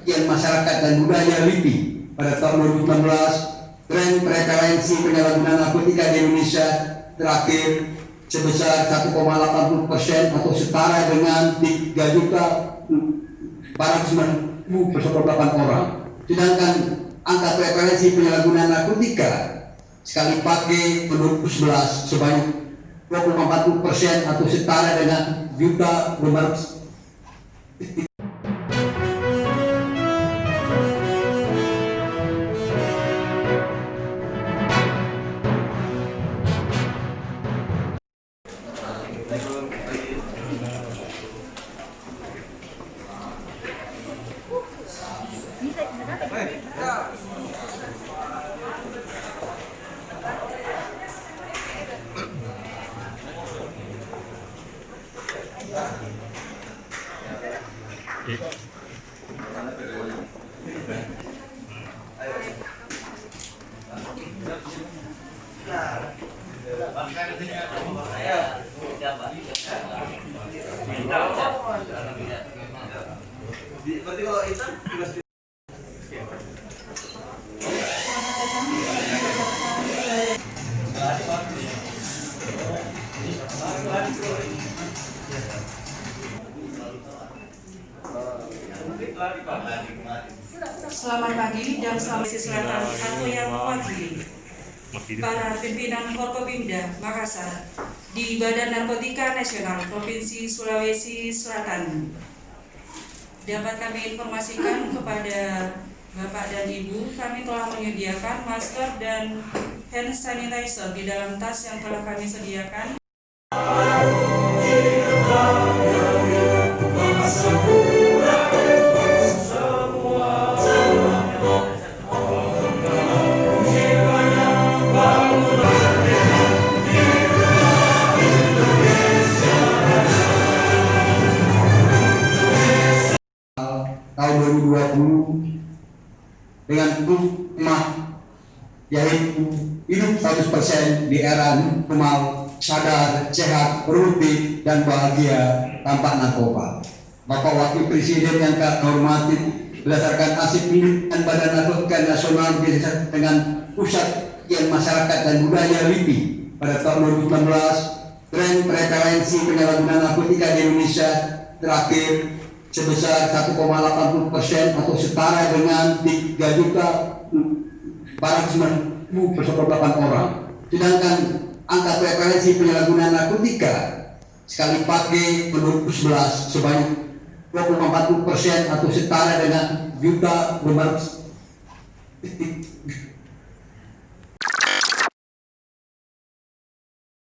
yang masyarakat dan budaya LIPI pada tahun 2016, tren prevalensi penyalahgunaan narkotika di Indonesia terakhir sebesar 1,80% atau setara dengan 3.498 orang. Sedangkan angka prevalensi penyalahgunaan narkotika sekali pakai menurut U11 sebanyak 2,40% atau setara dengan juta lembar. Selamat pagi dan Sulawesi Selatan atau yang mewakili para pimpinan Forkopimda Makassar di Badan Narkotika Nasional Provinsi Sulawesi Selatan. Dapat kami informasikan kepada Bapak dan Ibu, kami telah menyediakan masker dan hand sanitizer di dalam tas yang telah kami sediakan. Tahun 2020 dengan tema yaitu hidup 100% di era normal, sadar, sehat, produktif, dan bahagia tanpa narkoba. Bapak Wakil Presiden yang kami hormati, berdasarkan hasil penelitian Badan Narkotika Nasional dengan Pusat Kajian Masyarakat dan Budaya LIPI pada tahun 2016, tren prevalensi penyalahgunaan narkotika di Indonesia terakhir sebesar 1,80% atau setara dengan 3.498 orang. Sedangkan angka prevalensi penyalahgunaan narkotika sekali pakai menurut U11 sebanyak 2,40% atau setara dengan juta lembar.